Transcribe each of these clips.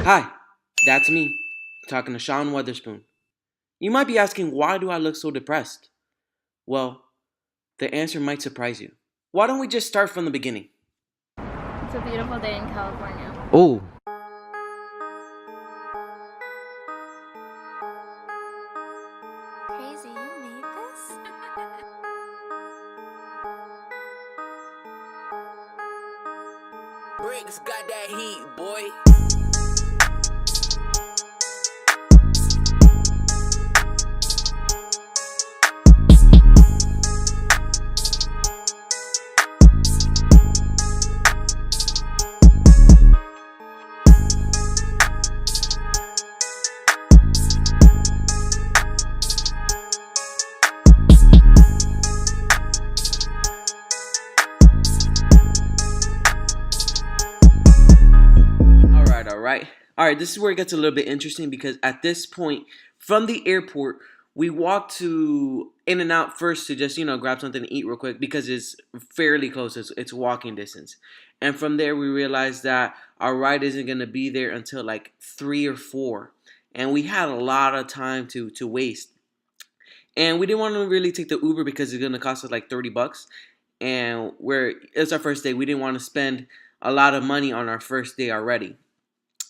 Hi, that's me, talking to Sean Weatherspoon. You might be asking, why do I look so depressed? Well, the answer might surprise you. Why don't we just start from the beginning? It's a beautiful day in California. Oh. Crazy, you made this? Bricks got that heat, boy. Alright, this is where it gets a little bit interesting because at this point, from the airport, we walked to In-N-Out first to just, grab something to eat real quick because it's fairly close. It's walking distance. And from there, we realized that our ride isn't going to be there until like 3 or 4. And we had a lot of time to waste. And we didn't want to really take the Uber because it's going to cost us like $30. And it's our first day. We didn't want to spend a lot of money on our first day already.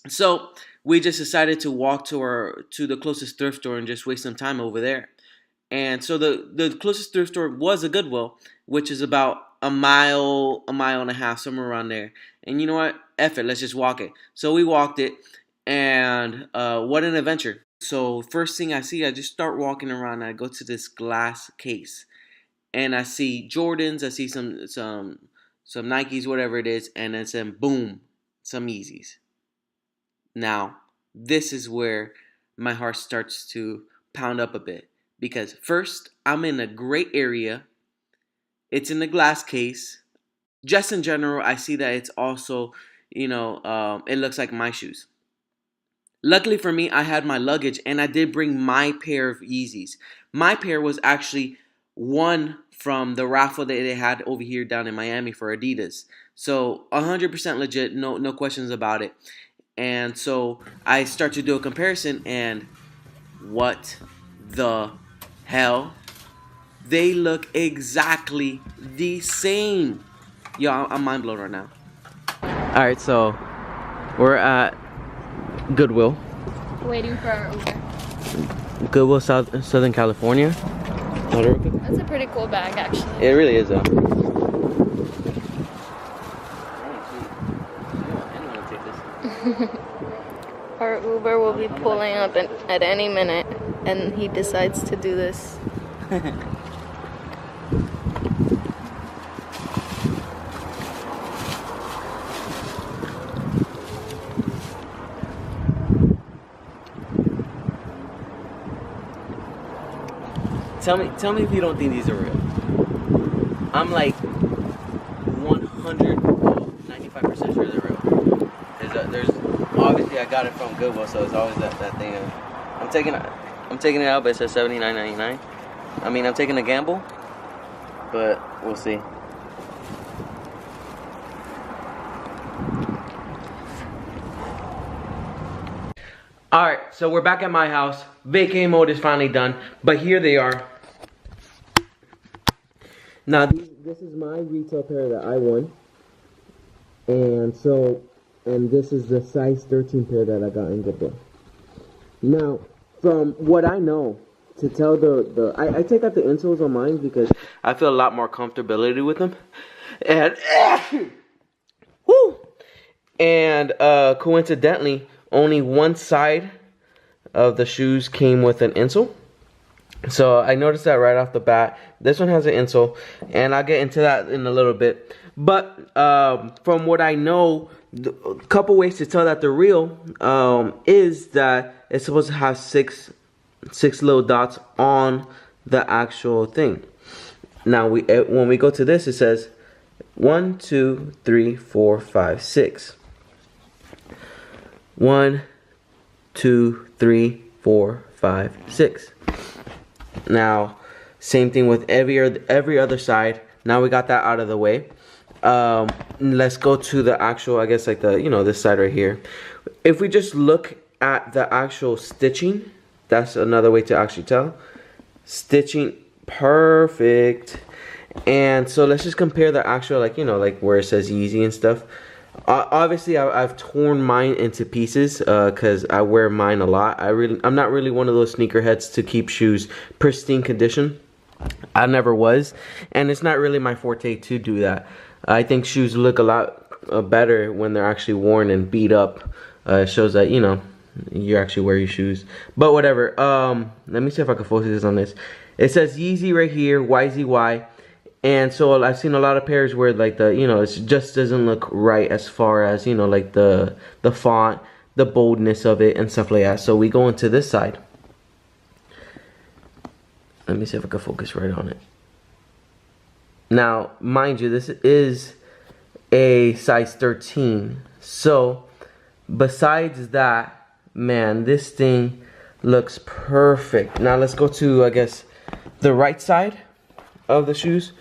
So we just decided to walk to the closest thrift store and just waste some time over there. And so the closest thrift store was a Goodwill, which is about a mile and a half, somewhere around there. And you know what? F it, let's just walk it. So we walked it, and what an adventure. So first thing I see, I just start walking around, and I go to this glass case. And I see Jordans, I see some Nikes, whatever it is, and then boom, some Yeezys. Now, this is where my heart starts to pound up a bit. Because first, I'm in a great area. It's in the glass case. Just in general, I see that it's also, it looks like my shoes. Luckily for me, I had my luggage and I did bring my pair of Yeezys. My pair was actually one from the raffle that they had over here down in Miami for ADIDAS. So 100% legit, no questions about it. And so I start to do a comparison, and what the hell? They look exactly the same. Yo, I'm mind blown right now. Alright, so we're at Goodwill. Waiting for our Uber. Goodwill, Southern California. That's a pretty cool bag, actually. It really is, though. Our Uber will be pulling up at any minute, and he decides to do this. Tell me if you don't think these are real. I'm like 95% sure they're real. There's obviously I got it from Goodwill, so it's always that thing. I'm taking it out, but it says $79.99. I mean, I'm taking a gamble, but we'll see. Alright, so we're back at my house. Vacay mode is finally done, but here they are. Now, this is my retail pair that I won. And this is the size 13 pair that I got in Goodwill. Now, from what I know, to tell I take out the insoles on mine because I feel a lot more comfortability with them. And, whoo! And, coincidentally, only one side of the shoes came with an insole. So I noticed that right off the bat. This one has an insole, and I'll get into that in a little bit. But from what I know, a couple ways to tell that they're real is that it's supposed to have six little dots on the actual thing. Now when we go to this, it says 1, 2, 3, 4, 5, 6. 1, 2, 3, 4, 5, 6. Now, same thing with every other side. Now we got that out of the way. Let's go to the actual, I guess, like the, you know, this side right here. If we just look at the actual stitching, that's another way to actually tell. Stitching, perfect. And so let's just compare the actual, like, you know, like where it says Yeezy and stuff. Obviously, I've torn mine into pieces because I wear mine a lot. I'm not really one of those sneakerheads to keep shoes pristine condition. I never was, and it's not really my forte to do that. I think shoes look a lot better when they're actually worn and beat up. It shows that, you know, you actually wear your shoes. But whatever. Let me see if I can focus on this. It says Yeezy right here, YZY. And so I've seen a lot of pairs where, like, the, you know, it just doesn't look right as far as, you know, like the font, the boldness of it and stuff like that. So we go into this side. Let me see if I can focus right on it. Now, mind you, this is a size 13. So, besides that, man, this thing looks perfect. Now, let's go to, I guess, the right side of the shoes,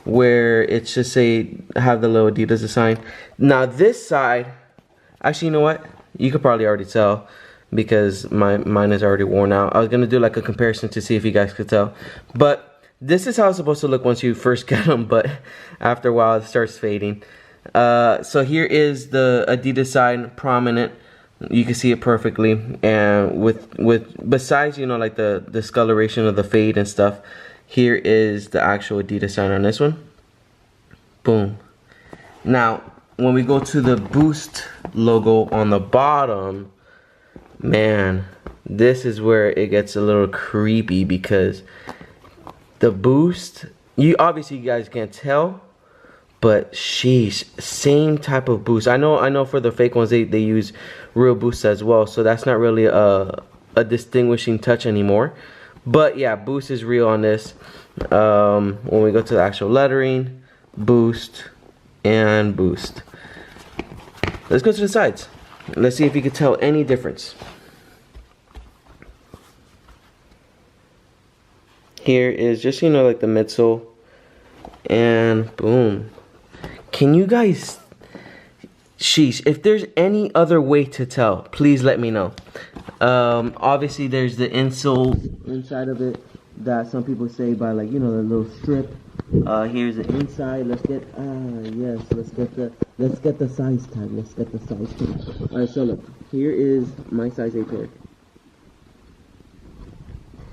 where it's just have the little ADIDAS sign. Now, this side, actually, you know what? You could probably already tell, because mine is already worn out. I was gonna do like a comparison to see if you guys could tell, but this is how it's supposed to look once you first get them, but after a while it starts fading. So here is the ADIDAS sign prominent. You can see it perfectly, and with besides, you know, like the discoloration of the fade and stuff, here is the actual ADIDAS sign on this one. Boom. Now when we go to the Boost logo on the bottom, man, this is where it gets a little creepy, because the Boost, you guys can't tell, but sheesh, same type of boost. I know for the fake ones they use real boosts as well, so that's not really a distinguishing touch anymore. But yeah, Boost is real on this. When we go to the actual lettering, Boost and Boost. Let's go to the sides. Let's see if you can tell any difference. Here is just, you know, like the midsole, and boom. Can you guys, sheesh, if there's any other way to tell, please let me know. Obviously there's the insole inside of it that some people say by, like, you know, the little strip. Here's the inside. Let's get the size tag. Let's get the size tag. Alright, so look, here is my size 8 pair.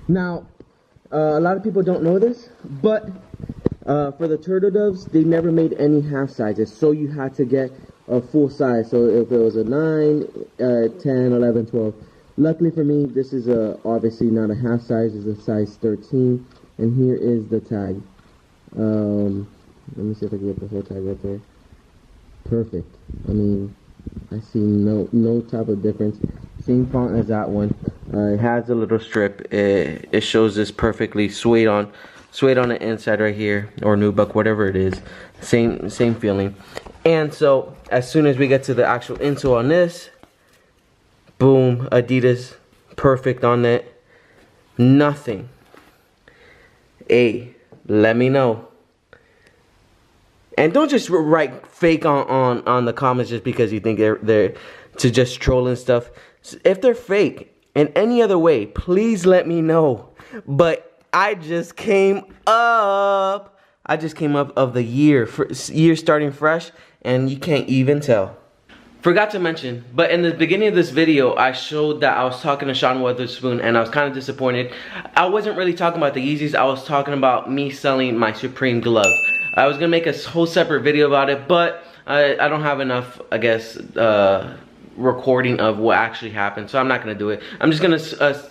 Now, a lot of people don't know this, but for the turtle doves, they never made any half sizes, so you had to get a full size. So if it was a 9, 10, 11, 12. Luckily for me, this is obviously not a half size, it's a size 13, and here is the tag. Let me see if I can get the whole tag right there. Perfect. I mean, I see no type of difference. Same font as that one. It has a little strip. It shows this perfectly suede on the inside right here, or nubuck, whatever it is. Same feeling. And so as soon as we get to the actual insole on this, boom, ADIDAS, perfect on it. Nothing. Hey, let me know. And don't just write fake on the comments just because you think they're to just troll and stuff. If they're fake in any other way, please let me know. But I just came up of the year starting fresh, and you can't even tell. Forgot to mention, but in the beginning of this video, I showed that I was talking to Sean Weatherspoon, and I was kind of disappointed. I wasn't really talking about the Yeezys, I was talking about me selling my Supreme glove. I was gonna make a whole separate video about it, but I don't have enough, I guess, recording of what actually happened, so I'm not gonna do it. I'm just gonna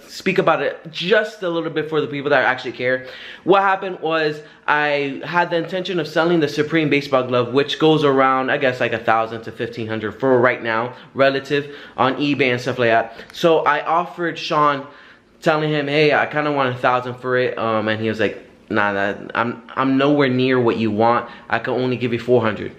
speak about it just a little bit for the people that actually care. What happened was I had the intention of selling the Supreme baseball glove, which goes around, I guess, like $1,000 to $1,500 for right now, relative, on eBay and stuff like that. So I offered Sean, telling him, hey, I kind of want $1,000 for it, and he was like, nah, I'm nowhere near what you want. I can only give you $400.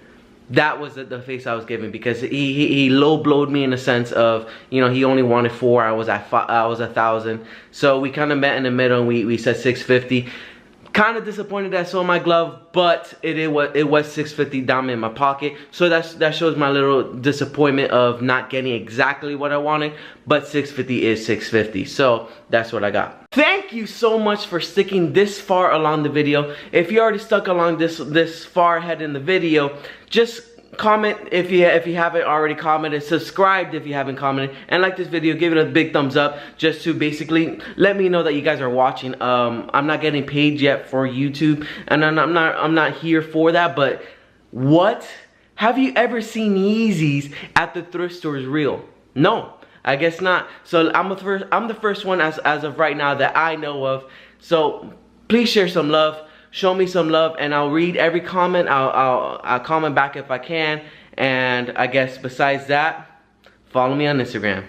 that was the face I was giving, because he low blowed me in the sense of, you know, he only wanted 4, I was at 1,000. So we kind of met in the middle and we said 650. Kind of disappointed that I sold my glove, but it was 650 down in my pocket. So that shows my little disappointment of not getting exactly what I wanted, but 650 is 650. So that's what I got. Thank you so much for sticking this far along the video. If you already stuck along this far ahead in the video, just comment if you haven't already commented, subscribe if you haven't commented, and like this video, give it a big thumbs up, just to basically let me know that you guys are watching. I'm not getting paid yet for YouTube, and I'm not here for that, but what? Have you ever seen Yeezys at the thrift stores real? No, I guess not. So I'm the first one as of right now that I know of. So please share some love. Show me some love, and I'll read every comment. I'll comment back if I can. And I guess besides that, follow me on Instagram.